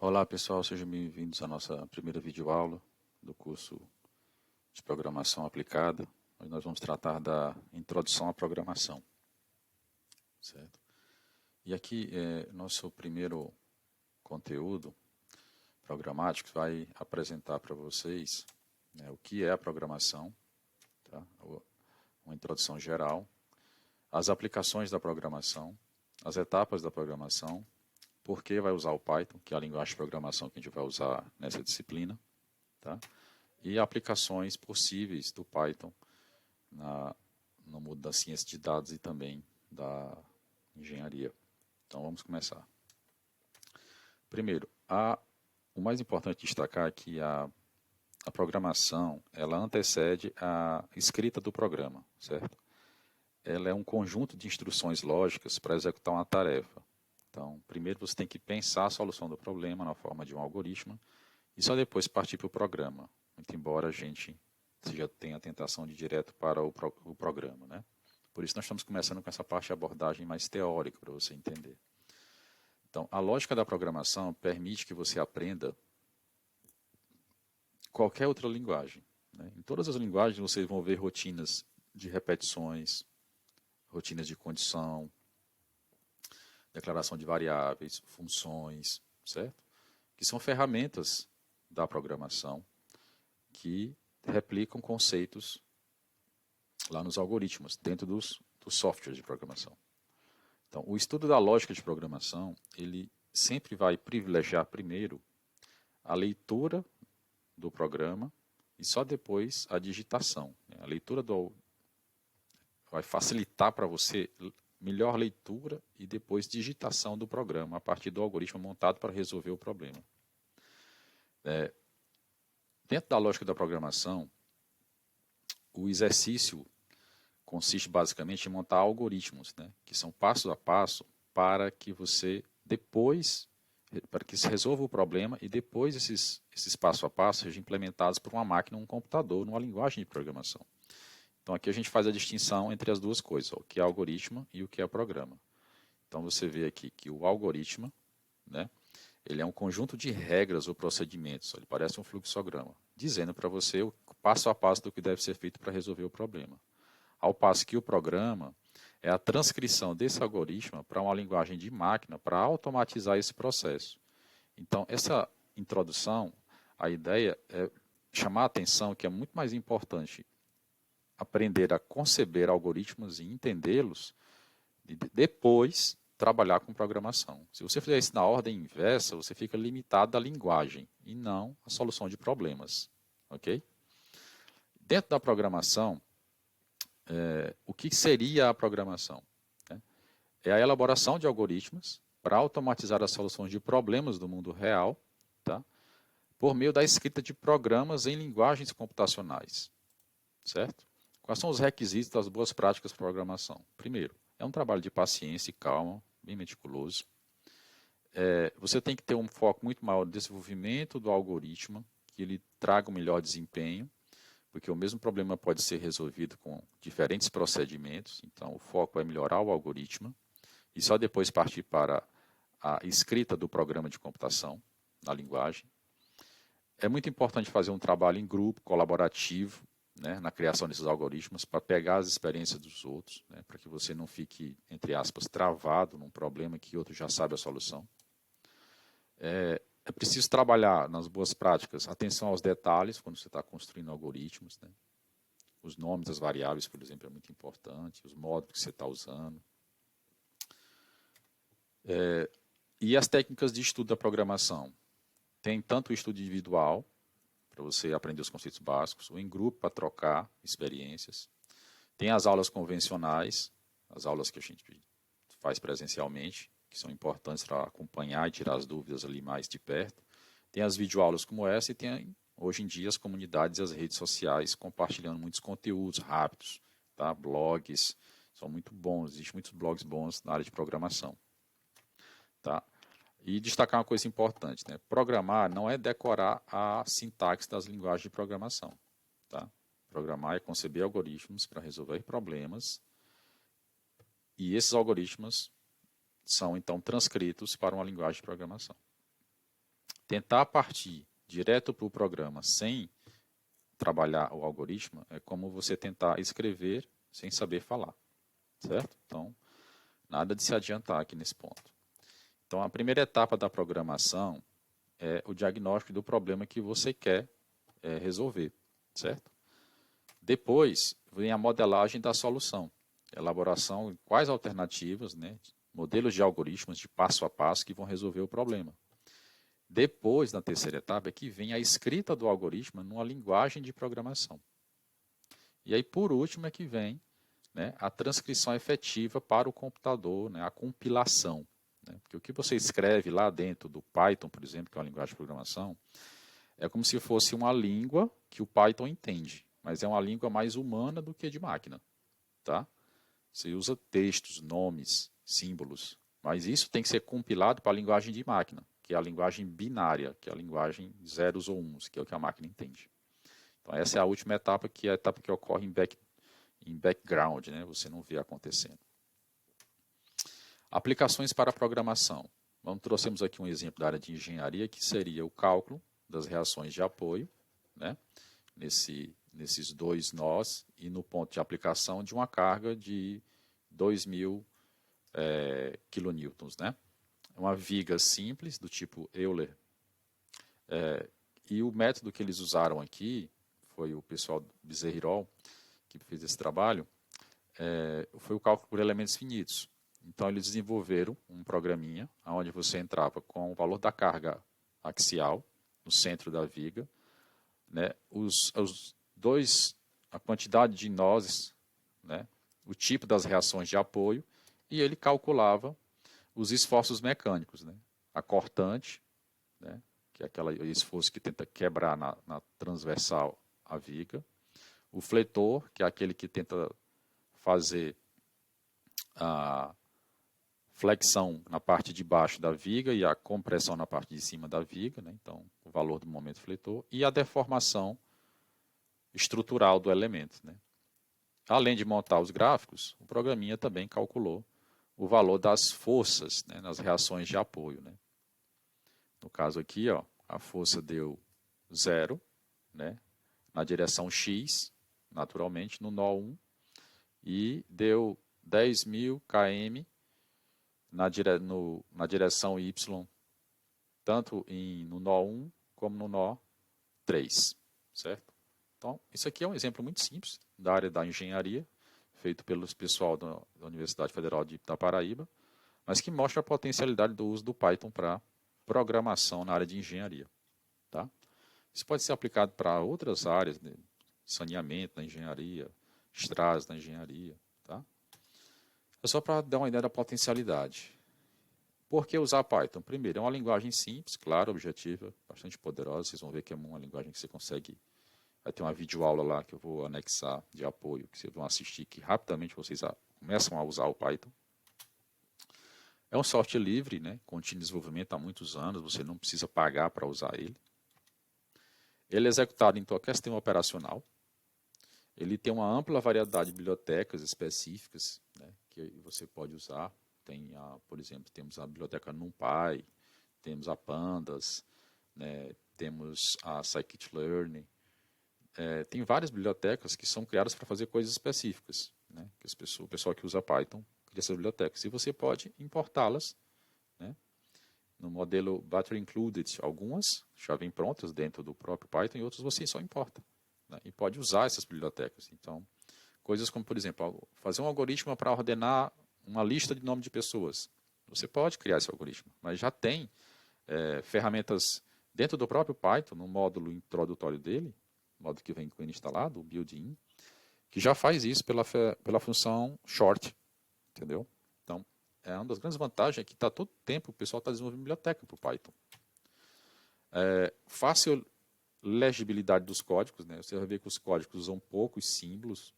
Olá pessoal, sejam bem-vindos à nossa primeira videoaula do curso de Programação Aplicada. Hoje nós vamos tratar da introdução à programação, certo? E aqui nosso primeiro conteúdo programático vai apresentar para vocês, né, o que é a programação, tá? Uma introdução geral, as aplicações da programação, as etapas da programação, por que vai usar o Python, que é a linguagem de programação que a gente vai usar nessa disciplina, tá? E aplicações possíveis do Python no mundo da ciência de dados e também da engenharia. Então vamos começar. Primeiro, o mais importante destacar é que a programação ela antecede a escrita do programa, certo? Ela é um conjunto de instruções lógicas para executar uma tarefa. Então, primeiro você tem que pensar a solução do problema na forma de um algoritmo e só depois partir para o programa, muito embora a gente já tenha a tentação de ir direto para o programa, né? Por isso nós estamos começando com essa parte de abordagem mais teórica para você entender. Então, a lógica da programação permite que você aprenda qualquer outra linguagem, né? Em todas as linguagens vocês vão ver rotinas de repetições, rotinas de condição, declaração de variáveis, funções, certo? Que são ferramentas da programação que replicam conceitos lá nos algoritmos, dentro dos softwares de programação. Então, o estudo da lógica de programação, ele sempre vai privilegiar primeiro a leitura do programa e só depois a digitação. A leitura vai facilitar para você melhor leitura e depois digitação do programa a partir do algoritmo montado para resolver o problema. Dentro da lógica da programação, o exercício consiste basicamente em montar algoritmos, né, que são passo a passo para que você para que se resolva o problema e depois esses passo a passo sejam implementados por uma máquina, um computador, numa linguagem de programação. Então aqui a gente faz a distinção entre as duas coisas, o que é algoritmo e o que é programa. Então você vê aqui que o algoritmo, né, ele é um conjunto de regras ou procedimentos, ele parece um fluxograma, dizendo para você o passo a passo do que deve ser feito para resolver o problema. Ao passo que o programa é a transcrição desse algoritmo para uma linguagem de máquina para automatizar esse processo. Então, essa introdução, a ideia é chamar a atenção que é muito mais importante aprender a conceber algoritmos e entendê-los e depois trabalhar com programação. Se você fizer isso na ordem inversa, você fica limitado à linguagem e não à solução de problemas. Ok? Dentro da programação, o que seria a programação? É a elaboração de algoritmos para automatizar as soluções de problemas do mundo real, tá? Por meio da escrita de programas em linguagens computacionais, certo? Quais são os requisitos das boas práticas de programação? Primeiro, é um trabalho de paciência e calma, bem meticuloso. Você tem que ter um foco muito maior no desenvolvimento do algoritmo, que ele traga um melhor desempenho, porque o mesmo problema pode ser resolvido com diferentes procedimentos, então o foco é melhorar o algoritmo, e só depois partir para a escrita do programa de computação, na linguagem. É muito importante fazer um trabalho em grupo, colaborativo, né, na criação desses algoritmos, para pegar as experiências dos outros, né, para que você não fique, entre aspas, travado num problema que outro já sabe a solução. É preciso trabalhar nas boas práticas, atenção aos detalhes, quando você está construindo algoritmos, né. Os nomes das variáveis, por exemplo, é muito importante, os modos que você está usando. E as técnicas de estudo da programação. Tem tanto o estudo individual, para você aprender os conceitos básicos, ou em grupo para trocar experiências. Tem as aulas convencionais, as aulas que a gente faz presencialmente, que são importantes para acompanhar e tirar as dúvidas ali mais de perto. Tem as videoaulas como essa e tem, hoje em dia, as comunidades e as redes sociais compartilhando muitos conteúdos rápidos, tá? Blogs, são muito bons, existem muitos blogs bons na área de programação. Tá? E destacar uma coisa importante, né? Programar não é decorar a sintaxe das linguagens de programação. Tá? Programar é conceber algoritmos para resolver problemas e esses algoritmos são então transcritos para uma linguagem de programação. tentar partir direto para o programa sem trabalhar o algoritmo é como você tentar escrever sem saber falar, certo? Então, nada de se adiantar aqui nesse ponto. Então, a primeira etapa da programação é o diagnóstico do problema que você quer resolver, certo? Depois, vem a modelagem da solução, elaboração de quais alternativas, né, modelos de algoritmos de passo a passo que vão resolver o problema. Depois, na terceira etapa, é que vem a escrita do algoritmo numa linguagem de programação. E aí, por último, é que vem, né, a transcrição efetiva para o computador, né, a compilação. Né, porque o que você escreve lá dentro do Python, por exemplo, que é uma linguagem de programação, é como se fosse uma língua que o Python entende, mas é uma língua mais humana do que de máquina. Tá? Você usa textos, nomes, símbolos, mas isso tem que ser compilado para a linguagem de máquina, que é a linguagem binária, que é a linguagem zeros ou uns, que é o que a máquina entende. Então, essa é a última etapa, que é a etapa que ocorre em background, né? Você não vê acontecendo. Aplicações para a programação. Trouxemos aqui um exemplo da área de engenharia, que seria o cálculo das reações de apoio, né? Nesses dois nós, e no ponto de aplicação de uma carga de 2.000 kilonewtons, né? Uma viga simples, do tipo Euler. E o método que eles usaram aqui, foi o pessoal do Bezerril que fez esse trabalho, foi o cálculo por elementos finitos. Então, eles desenvolveram um programinha onde você entrava com o valor da carga axial no centro da viga, né, a quantidade de nós, né, o tipo das reações de apoio, e ele calculava os esforços mecânicos, né, a cortante, né, que é aquele esforço que tenta quebrar na transversal a viga, o fletor, que é aquele que tenta fazer a flexão na parte de baixo da viga e a compressão na parte de cima da viga, né? Então, o valor do momento fletor, e a deformação estrutural do elemento. Né? Além de montar os gráficos, o programinha também calculou o valor das forças, né, nas reações de apoio. Né? No caso aqui, ó, a força deu 0, né, na direção X, naturalmente, no nó 1, e deu 10.000 km na direção Y, tanto no nó 1 como no nó 3, certo? Então, isso aqui é um exemplo muito simples da área da engenharia, feito pelo pessoal da Universidade Federal da Paraíba, mas que mostra a potencialidade do uso do Python para programação na área de engenharia. Tá? Isso pode ser aplicado para outras áreas, né? Saneamento na engenharia, estradas na engenharia. Tá? É só para dar uma ideia da potencialidade. Por que usar Python? Primeiro, é uma linguagem simples, clara, objetiva, bastante poderosa. Vocês vão ver que é uma linguagem que você consegue. Vai ter uma videoaula lá que eu vou anexar de apoio, que vocês vão assistir, que rapidamente vocês começam a usar o Python. É um software livre, né? Contínuo desenvolvimento há muitos anos, você não precisa pagar para usar ele. Ele é executado em qualquer sistema operacional. Ele tem uma ampla variedade de bibliotecas específicas, né, que você pode usar. Por exemplo, temos a biblioteca NumPy, temos a Pandas, né, temos a Scikit-learn. Tem várias bibliotecas que são criadas para fazer coisas específicas. Né, que o pessoal que usa Python cria essas bibliotecas. E você pode importá-las, né, no modelo Battery Included. Algumas já vêm prontas dentro do próprio Python e outras você só importa. Né, e pode usar essas bibliotecas. Então, coisas como, por exemplo, fazer um algoritmo para ordenar uma lista de nome de pessoas. Você pode criar esse algoritmo, mas já tem ferramentas dentro do próprio Python, no módulo introdutório dele, módulo que vem com ele instalado, o build-in, que já faz isso pela função short, entendeu? Então, uma das grandes vantagens é que todo tempo o pessoal está desenvolvendo biblioteca para o Python. Fácil legibilidade dos códigos, né? Você vai ver que os códigos usam poucos símbolos,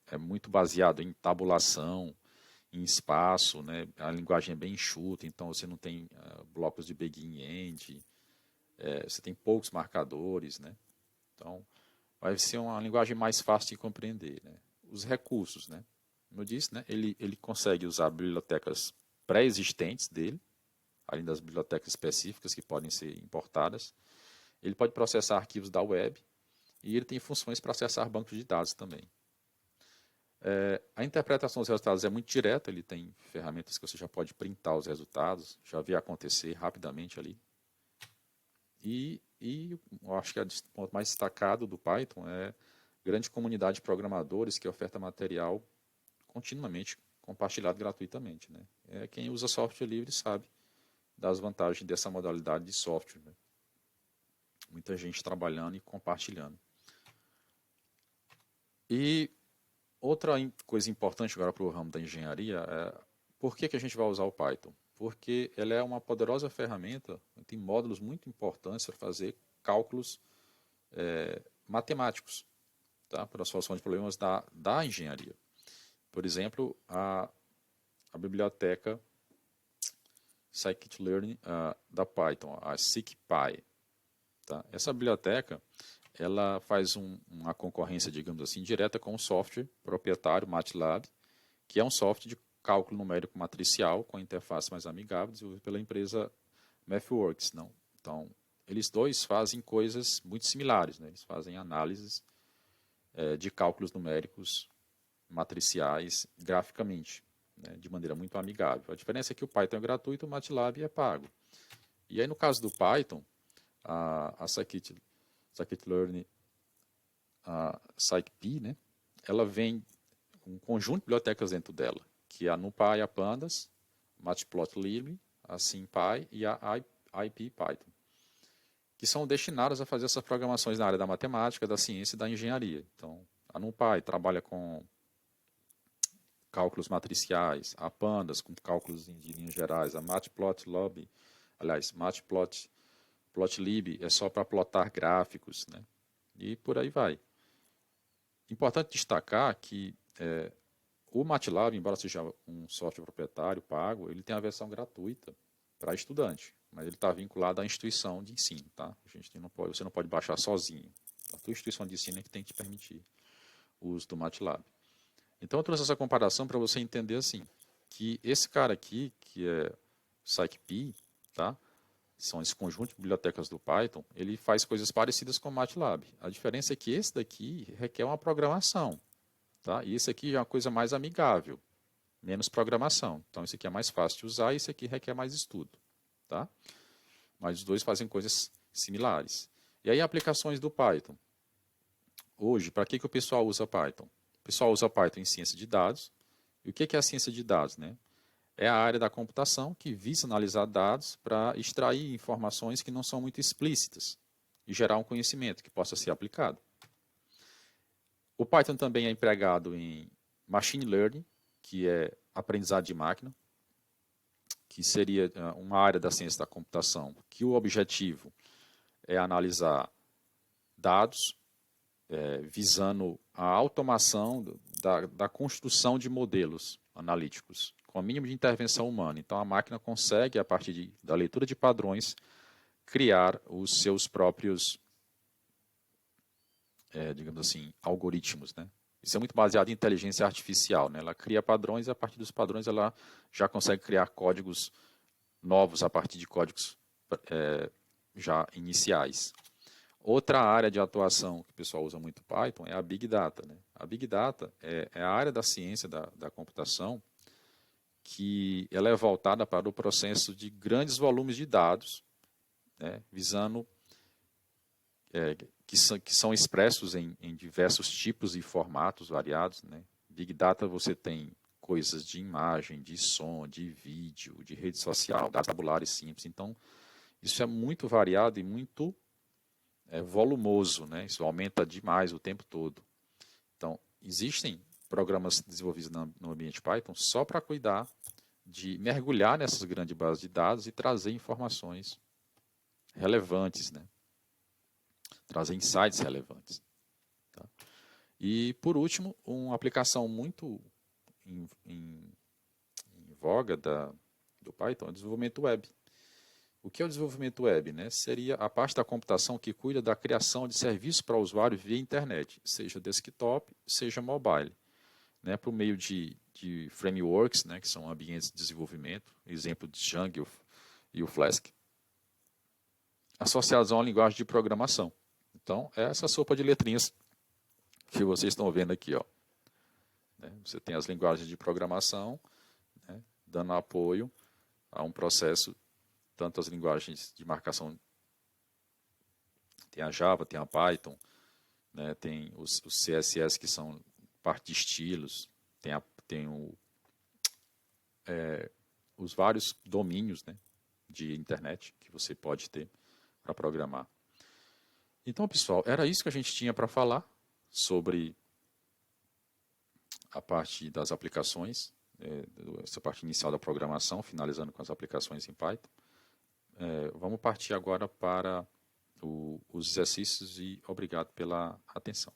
é muito baseado em tabulação, em espaço, né? A linguagem é bem enxuta, então você não tem blocos de begin e end, você tem poucos marcadores, né? Então, vai ser uma linguagem mais fácil de compreender. Né? Os recursos, né? Como eu disse, né? Ele consegue usar bibliotecas pré-existentes dele, além das bibliotecas específicas que podem ser importadas. Ele pode processar arquivos da web e ele tem funções para acessar bancos de dados também. A interpretação dos resultados é muito direta, ele tem ferramentas que você já pode printar os resultados, já ver acontecer rapidamente ali. E eu acho que o ponto mais destacado do Python é a grande comunidade de programadores que oferta material continuamente compartilhado gratuitamente, né? Quem usa software livre sabe das vantagens dessa modalidade de software, né? Muita gente trabalhando e compartilhando. E outra coisa importante agora para o ramo da engenharia é por que a gente vai usar o Python? Porque ele é uma poderosa ferramenta, tem módulos muito importantes para fazer cálculos matemáticos, tá? Para a solução de problemas da engenharia. Por exemplo, a biblioteca Scikit-Learn da Python, a ScikPy. Tá? Essa biblioteca ela faz uma concorrência, digamos assim, direta com o software proprietário MATLAB, que é um software de cálculo numérico matricial com interface mais amigável, desenvolvido pela empresa MathWorks. Não? Então, eles dois fazem coisas muito similares, né? Eles fazem análises de cálculos numéricos matriciais graficamente, né? De maneira muito amigável. A diferença é que o Python é gratuito, o MATLAB é pago. E aí, no caso do Python, a Scikit-Learn, a ScikPy, né? Ela vem um conjunto de bibliotecas dentro dela, que é a NumPy, a Pandas, Matplotlib, a SymPy e a IPython, que são destinadas a fazer essas programações na área da matemática, da ciência e da engenharia. Então, a NumPy trabalha com cálculos matriciais, a Pandas com cálculos de linhas gerais, a Matplotlib é só para plotar gráficos, né? E por aí vai. Importante destacar que o MATLAB, embora seja um software proprietário pago, ele tem a versão gratuita para estudante, mas ele está vinculado à instituição de ensino, tá? Você não pode baixar sozinho. A tua instituição de ensino é que tem que te permitir o uso do MATLAB. Então eu trouxe essa comparação para você entender assim, que esse cara aqui, que é ScikPy, tá? São esse conjunto de bibliotecas do Python, ele faz coisas parecidas com o MATLAB. A diferença é que esse daqui requer uma programação, tá? E esse aqui é uma coisa mais amigável, menos programação. Então esse aqui é mais fácil de usar e esse aqui requer mais estudo, tá? Mas os dois fazem coisas similares. E aí aplicações do Python. Hoje, para que o pessoal usa Python? O pessoal usa Python em ciência de dados. E o que é a ciência de dados, né? É a área da computação que visa analisar dados para extrair informações que não são muito explícitas e gerar um conhecimento que possa ser aplicado. O Python também é empregado em Machine Learning, que é aprendizado de máquina, que seria uma área da ciência da computação, que o objetivo é analisar dados visando a automação da construção de modelos analíticos, com o mínimo de intervenção humana. Então, a máquina consegue, a partir da leitura de padrões, criar os seus próprios, digamos assim, algoritmos, né? Isso é muito baseado em inteligência artificial, né? Ela cria padrões e, a partir dos padrões, ela já consegue criar códigos novos a partir de códigos já iniciais. Outra área de atuação que o pessoal usa muito Python é a Big Data, né? A Big Data é a área da ciência da computação que ela é voltada para o processo de grandes volumes de dados, né? Visando que são expressos em diversos tipos e formatos variados, né? Big Data você tem coisas de imagem, de som, de vídeo, de rede social, dados tabulares simples. Então, isso é muito variado e muito volumoso, né? Isso aumenta demais o tempo todo. Então, existem programas desenvolvidos no ambiente Python só para cuidar de mergulhar nessas grandes bases de dados e trazer informações relevantes, né? Trazer insights relevantes. Tá? E, por último, uma aplicação muito em voga do Python é o desenvolvimento web. O que é o desenvolvimento web? Né? Seria a parte da computação que cuida da criação de serviços para o usuário via internet, seja desktop, seja mobile, né? Por meio de frameworks, né? Que são ambientes de desenvolvimento, exemplo de Django e o Flask, associados a uma linguagem de programação. Então, é essa sopa de letrinhas que vocês estão vendo aqui, ó. Você tem as linguagens de programação, né, dando apoio a um processo, tanto as linguagens de marcação, tem a Java, tem a Python, né, tem os CSS, que são parte de estilos, tem os vários domínios, né, de internet que você pode ter para programar. Então, pessoal, era isso que a gente tinha para falar sobre a parte das aplicações, essa parte inicial da programação, finalizando com as aplicações em Python. Vamos partir agora para os exercícios e obrigado pela atenção.